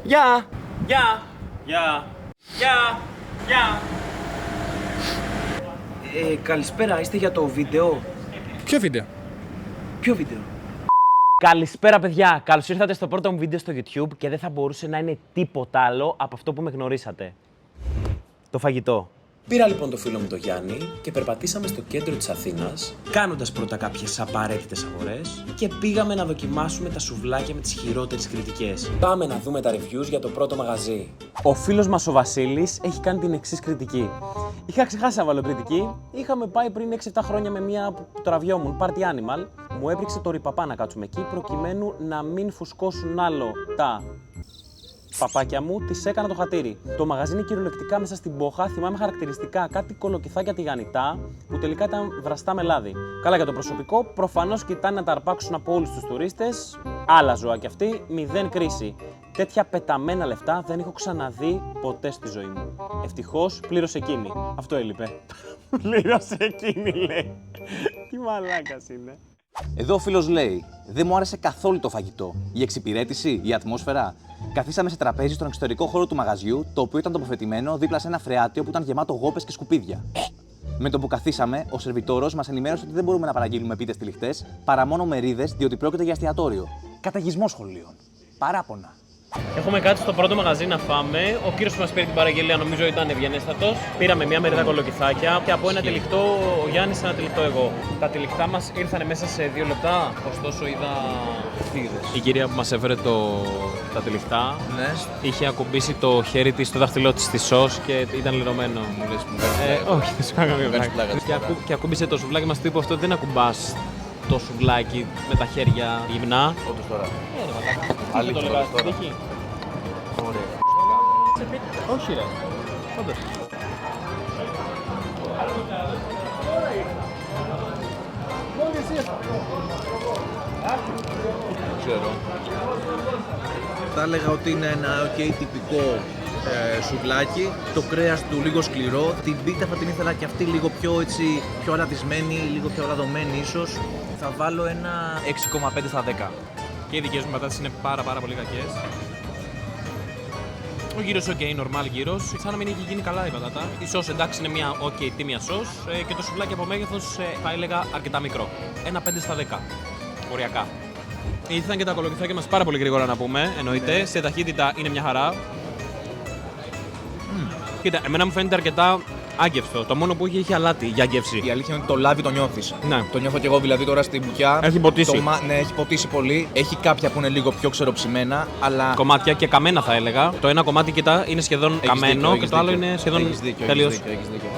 Γεια! Γεια! Γεια! Γεια! Γεια! Καλησπέρα, είστε για το βίντεο? Ποιο βίντεο? Ποιο βίντεο? Καλησπέρα παιδιά! Καλώς ήρθατε στο πρώτο μου βίντεο στο YouTube και δεν θα μπορούσε να είναι τίποτα άλλο από αυτό που με γνωρίσατε. Το φαγητό. Πήρα λοιπόν το φίλο μου το Γιάννη και περπατήσαμε στο κέντρο της Αθήνας, κάνοντας πρώτα κάποιες απαραίτητες αγορές και πήγαμε να δοκιμάσουμε τα σουβλάκια με τις χειρότερες κριτικές. Πάμε να δούμε τα reviews για το πρώτο μαγαζί. Ο φίλος μας ο Βασίλης έχει κάνει την εξής κριτική. Είχα ξεχάσει να βάλω κριτική. Είχαμε πάει πριν 6-7 χρόνια με μία που τραβιόμουν, Party Animal. Μου έπριξε το ρηπαπά να κάτσουμε εκεί προκειμένου να μην φουσκώσουν άλλο τα παπάκια μου, τις έκανα το χατήρι. Το μαγαζί είναι κυριολεκτικά μέσα στην Πόχα. Θυμάμαι χαρακτηριστικά κάτι κολοκυθάκια τηγανιτά που τελικά ήταν βραστά με λάδι. Καλά για το προσωπικό, προφανώς κοιτάνε να τα αρπάξουν από όλους τους τουρίστες. Άλλα ζώα κι αυτοί, μηδέν κρίση. Τέτοια πεταμένα λεφτά δεν έχω ξαναδεί ποτέ στη ζωή μου. Ευτυχώς πλήρωσε εκείνη. Αυτό έλειπε. Πλήρωσε εκείνη, λέει. Τι μαλάκας είναι. Εδώ ο φίλος λέει: δεν μου άρεσε καθόλου το φαγητό. Η εξυπηρέτηση, η ατμόσφαιρα. Καθίσαμε σε τραπέζι στον εξωτερικό χώρο του μαγαζιού, το οποίο ήταν τοποθετημένο δίπλα σε ένα φρεάτιο που ήταν γεμάτο γόπες και σκουπίδια. Με το που καθίσαμε, ο σερβιτόρος μας ενημέρωσε ότι δεν μπορούμε να παραγγείλουμε πίτες τυλιχτές παρά μόνο μερίδες, διότι πρόκειται για εστιατόριο. Καταιγισμό σχολείων. Παράπονα. Έχουμε κάτσει στο πρώτο μαγαζί να φάμε. Ο κύριος που μας πήρε την παραγγελία νομίζω ήταν ευγενέστατος. Πήραμε μία μερίδα κολοκυθάκια και από ένα τυλιχτό ο Γιάννης, ένα τυλιχτό εγώ. Τα τυλιχτά μας ήρθανε μέσα σε 2 λεπτά. Ωστόσο είδα. Η κυρία που μας έφερε τα τυλιχτά είχε ακουμπήσει το χέρι της, το δάχτυλό της στη σως και ήταν λερωμένο. Μου λες που όχι, δεν σου κάνω καμία πλάκα. Και ακούμπησε το σουβλάκι μας, του είπε αυτό δεν ακουμπάς το σουβλάκι με τα χέρια γυμνά. Όντως τώρα. Άλλη το λέγα, τώρα. τύχη. Όχι ρε. Όντως. Ξέρω. Θα έλεγα ότι είναι ένα τυπικό σουβλάκι, το κρέας του λίγο σκληρό, την πίτα θα την ήθελα και αυτή λίγο πιο αλατισμένη, λίγο πιο αλαδωμένη ίσως. Θα βάλω ένα 6,5 στα 10. Και οι δικές μου πατάτες είναι πάρα πολύ κακές. Ο γύρος normal γύρος. Σαν να μην έχει γίνει καλά η πατάτα. Η σως εντάξει είναι μια τίμια σως και το σουβλάκι από μέγεθος θα έλεγα αρκετά μικρό. Ένα 5 στα 10. Οριακά. Ήρθαν και τα κολοκυθάκια μας πάρα πολύ γρήγορα να πούμε, εννοείται. Ναι. Σε ταχύτητα είναι μια χαρά. Κοίτα, εμένα μου φαίνεται αρκετά άγγευστο. Το μόνο που είχε αλάτι για γεύση. Η αλήθεια είναι ότι το λάδι το νιώθεις. Ναι. Το νιώθω και εγώ δηλαδή τώρα στην μπουκιά. Έχει ποτίσει. Ναι, έχει ποτίσει πολύ. Έχει κάποια που είναι λίγο πιο ξεροψημένα, αλλά. Κομμάτια και καμένα θα έλεγα. Το ένα κομμάτι κοιτά είναι σχεδόν Έχεις καμένο δίκιο, και το άλλο είναι σχεδόν τελείως. Έχεις δίκιο.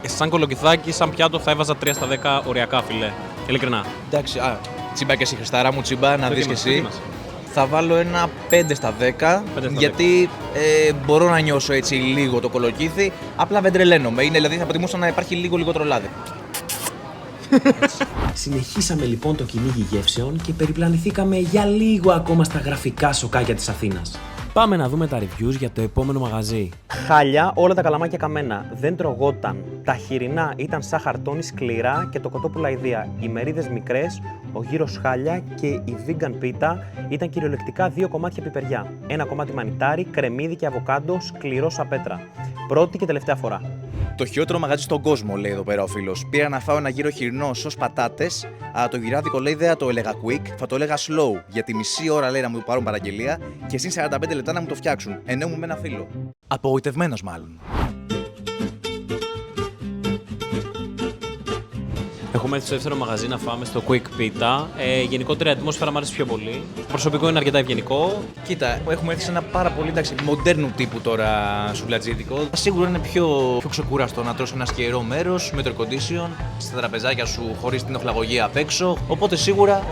Σαν κολοκυθάκι, σαν πιάτο θα έβαζα 3 στα 10 οριακά φιλέ. Ειλικρινά. Εντάξει, τσίμπα και εσύ Χριστάρα μου, τσίμπα, να δεις και εσύ. Δοκίμασε. Θα βάλω ένα 5 στα 10, γιατί μπορώ να νιώσω έτσι λίγο το κολοκύθι, απλά δεν τρελαίνομαι. Είναι, δηλαδή θα προτιμούσα να υπάρχει λίγο λιγότερο λάδι. Συνεχίσαμε λοιπόν το κυνήγι γεύσεων και περιπλανηθήκαμε για λίγο ακόμα στα γραφικά σοκάκια της Αθήνας. Πάμε να δούμε τα reviews για το επόμενο μαγαζί. Χάλια, όλα τα καλαμάκια καμένα. Δεν τρογόταν. Τα χοιρινά ήταν σαν χαρτόνι σκληρά και το κοτόπουλα ιδία. Οι μερίδες μικρές, ο γύρος χάλια και η vegan πίτα ήταν κυριολεκτικά 2 κομμάτια πιπεριά. Ένα κομμάτι μανιτάρι, κρεμμύδι και αβοκάντο σκληρό σαν πέτρα. Πρώτη και τελευταία φορά. Το χειρότερο μαγαζί στον κόσμο, λέει εδώ πέρα ο φίλος. Πήρα να φάω ένα γύρο χοιρινό σως πατάτες, αλλά το γυράδικο λέει δεν θα το έλεγα quick, θα το έλεγα slow. Γιατί μισή ώρα λέει να μου πάρουν παραγγελία και συν 45 λεπτά να μου το φτιάξουν. Ενώ μου με ένα φίλο. Απογοητευμένος μάλλον. Έχουμε έρθει στο δεύτερο μαγαζί να φάμε στο Quick Pita. Γενικότερα η ατμόσφαιρα μου άρεσε πιο πολύ. Το προσωπικό είναι αρκετά ευγενικό. Κοίτα, έχουμε έρθει σε ένα πάρα πολύ μοντέρνου τύπου τώρα σουβλατζίδικο. Σίγουρα είναι πιο ξεκούραστο να τρως ένα σκιερό μέρος με το air condition, στα τραπεζάκια σου χωρίς την οχλαγωγία απ' έξω. Οπότε σίγουρα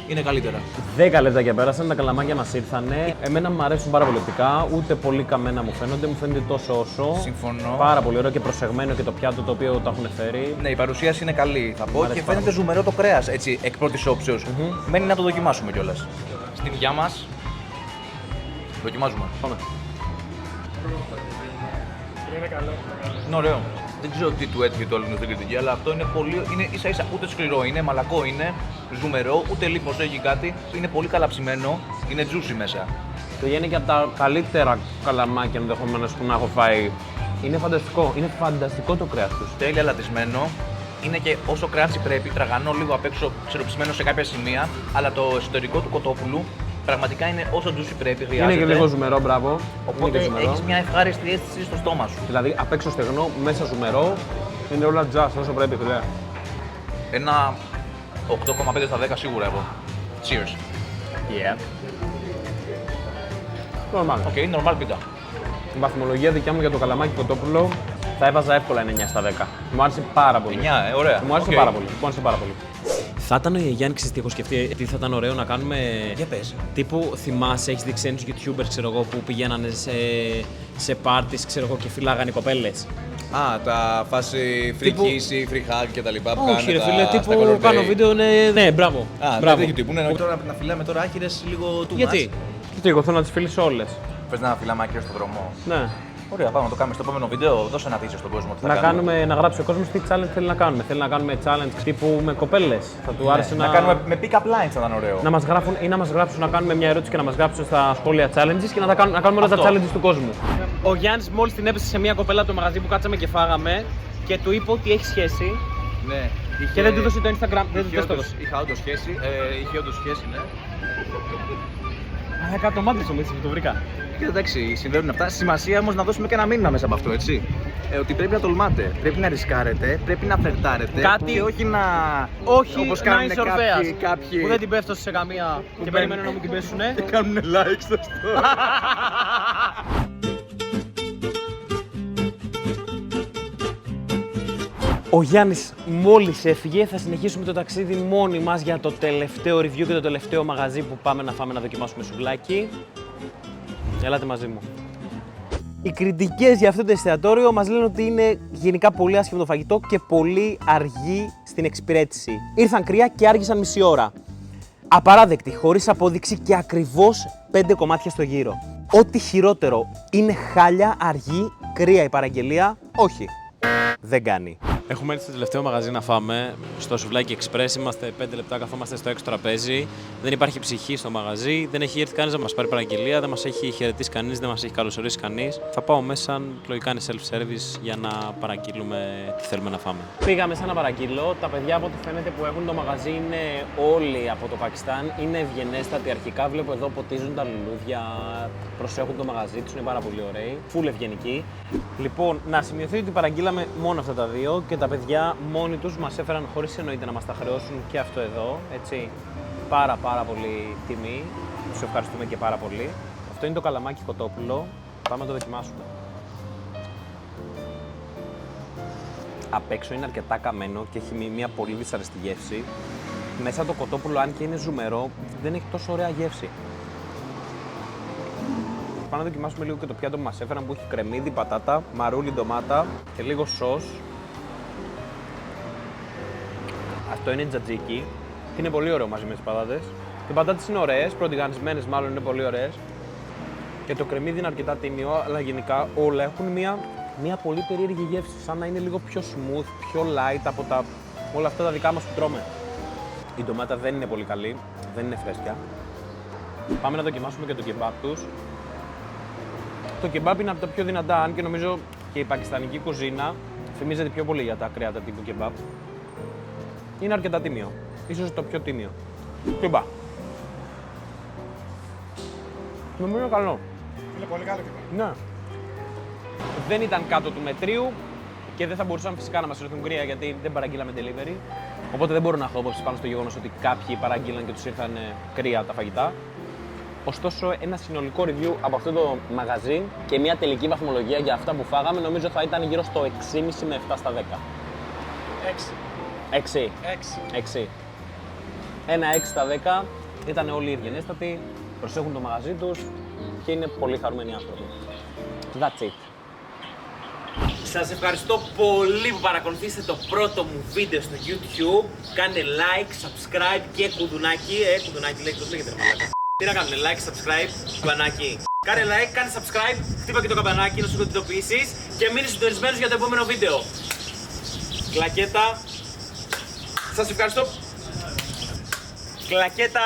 είναι καλύτερα. 10 λεπτά και πέρασαν, τα καλαμάκια μας ήρθανε. Εμένα μου αρέσουν πάρα πολύ οπτικά, ούτε πολύ καμένα μου φαίνονται, μου φαίνεται τόσο όσο. Συμφωνώ. Πάρα πολύ ωραίο και προσεγμένο και το πιάτο το οποίο το έχουν φέρει. Ναι, η παρουσίαση είναι καλή, θα πω, αρέσει και πάρα φαίνεται ζουμερό το κρέας, έτσι, εκ πρώτης όψεως. Μένει να το δοκιμάσουμε κιόλας. Στην υγειά μας. Δοκιμάζουμε. Πάμε. Είναι καλό. Είναι ωραίο. Δεν ξέρω τι του έτυχε το άλλο στην κριτική, αλλά αυτό είναι πολύ. Είναι ίσα-ίσα ούτε σκληρό είναι, μαλακό είναι, ζουμερό, ούτε λίπος έχει κάτι. Είναι πολύ καλά ψημένο, είναι juicy μέσα. Το Γιάννη είναι και από τα καλύτερα καλαμάκια ενδεχομένως που να έχω φάει. Είναι φανταστικό. Είναι φανταστικό το κρέας τους. Τέλεια λατισμένο. Είναι και όσο κράντσι πρέπει, τραγανό λίγο απ' έξω, ξεροψημένο σε κάποια σημεία, αλλά το εσωτερικό του κοτόπουλου πραγματικά είναι όσο juicy πρέπει, χρειάζεται. Είναι και λίγο ζουμερό, μπράβο. Οπότε έχεις μια ευχάριστη αίσθηση στο στόμα σου. Δηλαδή απ' έξω στεγνό, μέσα ζουμερό. Είναι όλα jazz όσο πρέπει, φίλε. Ένα 8,5 στα 10 σίγουρα εγώ. Cheers. Yeah. Normal. Οκ, normal πίτα. Η βαθμολογία δικιά μου για το καλαμάκι κοτόπουλο θα έβαζα εύκολα ένα 9 στα 10. Μου άρεσε πάρα πολύ. 9, ωραία. Μου άρεσε πάρα πολύ. Μου άρεσε πάρα πολύ. Θα ήταν, Γιάννη, ξέρεις τι έχω σκεφτεί, τι θα ήταν ωραίο να κάνουμε. Για πες. Τύπου θυμάσαι, έχεις δει ξένους YouTubers, ξέρω εγώ, που πηγαίνανε σε parties, ξέρω εγώ, και φυλάγανε οι κοπέλες. Α, τα φάση free kiss ή free hug και τα λοιπά που Όχι, κάνουν ρε τα- φίλε, στα τύπου color κάνω day. βίντεο, ναι, μπράβο. Α, μπράβο. δεν τύπου, ναι, τώρα να φυλάμε τώρα άχυρες λίγο too Γιατί? much. Και εγώ θέλω να τις φίλεις όλες. Πες να φυλάμε άκυρες στον δρόμο. Ναι. Ωραία, πάμε να το κάνουμε στο επόμενο βίντεο. Δώσε ένα teaser στον κόσμο. Τι θα Να γράψει ο κόσμος τι challenge θέλει να κάνουμε. Θέλει να κάνουμε challenge τύπου με κοπέλες. Θα του άρεσε Να κάνουμε με pick-up lines θα ήταν ωραίο. να μας γράφουν ή να μας γράψουν να κάνουμε μια ερώτηση και να μας γράψουν στα σχόλια challenges και να κάνουμε όλα τα Αυτό. challenges του κόσμου. Ο Γιάννης μόλις την έπεσε σε μια κοπέλα από το μαγαζί που κάτσαμε και φάγαμε και του είπε ότι έχει σχέση Ναι. και δεν του έδωσε το Instagram. Δεν του το έδωσε. Είχα όντως σχέση, ναι. Αλλά κάτω μάτια μου έτσι που το βρήκα. Και εντάξει, συμβαίνουν αυτά. Σημασία όμως να δώσουμε και ένα μήνυμα μέσα από αυτό, έτσι. Ότι πρέπει να τολμάτε, πρέπει να ρισκάρετε, πρέπει να φερτάρετε. Κάτι- Και όχι να. Όχι όπως να κάνουν είσαι ορφέας κάποιοι. που δεν την πέφτω σε καμία και περιμένω να μου την πέσουνε. Και κάνουν like στο story. Ο Γιάννης μόλις έφυγε, θα συνεχίσουμε το ταξίδι μόνοι μας για το τελευταίο review και το τελευταίο μαγαζί που πάμε να φάμε να δοκιμάσουμε σουβλάκι. Ελάτε μαζί μου. Οι κριτικές για αυτό το εστιατόριο μας λένε ότι είναι γενικά πολύ άσχημο το φαγητό και πολύ αργή στην εξυπηρέτηση. Ήρθαν κρύα και άργησαν μισή ώρα. Απαράδεκτη, χωρίς απόδειξη και ακριβώς 5 κομμάτια στο γύρο. Ό,τι χειρότερο, είναι χάλια, αργή, κρύα η παραγγελία, όχι. Δεν κάνει. Έχουμε έρθει στο τελευταίο μαγαζί να φάμε, στο Σουβλάκι Express. Είμαστε 5 λεπτά, καθόμαστε στο έξω τραπέζι. Δεν υπάρχει ψυχή στο μαγαζί, δεν έχει έρθει κανείς να μας πάρει παραγγελία, δεν μας έχει χαιρετήσει κανείς, δεν μας έχει καλωσορίσει κανείς. Θα πάω μέσα, λογικά είναι self-service, για να παραγγείλουμε τι θέλουμε να φάμε. Πήγαμε σαν να παραγγείλω. Τα παιδιά από ό,τι φαίνεται που έχουν το μαγαζί είναι όλοι από το Πακιστάν. Είναι ευγενέστατοι αρχικά. Βλέπω εδώ ποτίζουν τα λουλούδια, προσέχουν το μαγαζί τους, είναι πάρα πολύ ωραίοι. Φουλ ευγενικοί. Λοιπόν, να σημειωθεί ότι παραγγείλαμε μόνο αυτά τα δύο και τα παιδιά μόνοι τους μας έφεραν χωρίς εννοείται να μας τα χρεώσουν και αυτό εδώ. Έτσι, πάρα πολύ τιμή. Τους ευχαριστούμε και πάρα πολύ. Αυτό είναι το καλαμάκι κοτόπουλο. Πάμε να το δοκιμάσουμε. Απ' έξω είναι αρκετά καμένο και έχει μια πολύ δυσαρεστή γεύση. Μέσα το κοτόπουλο, αν και είναι ζουμερό, δεν έχει τόσο ωραία γεύση. Πάμε να δοκιμάσουμε λίγο και το πιάτο που μας έφεραν που έχει κρεμμύδι, πατάτα, μαρούλι, ντομάτα και λίγο σος. Αυτό είναι τζατζίκι και είναι πολύ ωραίο μαζί με τις πατάτες. Οι πατάτες είναι ωραίες, πρωτιγανισμένες μάλλον, είναι πολύ ωραίες. Και το κρεμμύδι είναι αρκετά τίμιο, αλλά γενικά όλα έχουν μια πολύ περίεργη γεύση, σαν να είναι λίγο πιο smooth, πιο light από όλα αυτά τα δικά μας που τρώμε. Η ντομάτα δεν είναι πολύ καλή, δεν είναι φρέσκια. Πάμε να δοκιμάσουμε και το κεμπάπ τους. Το κεμπάπ είναι από τα πιο δυνατά, αν και νομίζω και η πακιστανική κουζίνα φημίζεται πιο πολύ για τα κρέατα τύπου κεμπάπ. Είναι αρκετά τίμιο, ίσως το πιο τίμιο. Κεμπάπ. Νομίζω είναι καλό. Είναι πολύ καλό και Ναι. Δεν ήταν κάτω του μετρίου και δεν θα μπορούσαν φυσικά να μας έρθουν κρύα γιατί δεν παραγγείλαμε delivery. Οπότε δεν μπορώ να έχω άποψη πάνω στο γεγονός ότι κάποιοι παραγγείλαν και τους ήρθαν κρύα τα φαγητά. Ωστόσο, ένα συνολικό review από αυτό το μαγαζί και μια τελική βαθμολογία για αυτά που φάγαμε νομίζω θα ήταν γύρω στο 6,5 με 7 στα 10. 6. 6. Ένα 6 στα 10. Ήταν όλοι ευγενέστατοι, προσέχουν το μαγαζί τους και είναι πολύ χαρούμενοι άνθρωποι. That's it. Σας ευχαριστώ πολύ που παρακολουθήσατε το πρώτο μου βίντεο στο YouTube. Κάντε like, subscribe και κουδουνάκι. Κουδουνάκι λέγεται ρε μαλάκα. Τι να κάνουμε, like, subscribe, κουμπανάκι. Κάνε like, κάνε subscribe, χτύπα και το καμπανάκι να σου ειδοποιήσεις και μείνε συντονισμένος για το επόμενο βίντεο. Κλακέτα. Σας ευχαριστώ. Κλακέτα.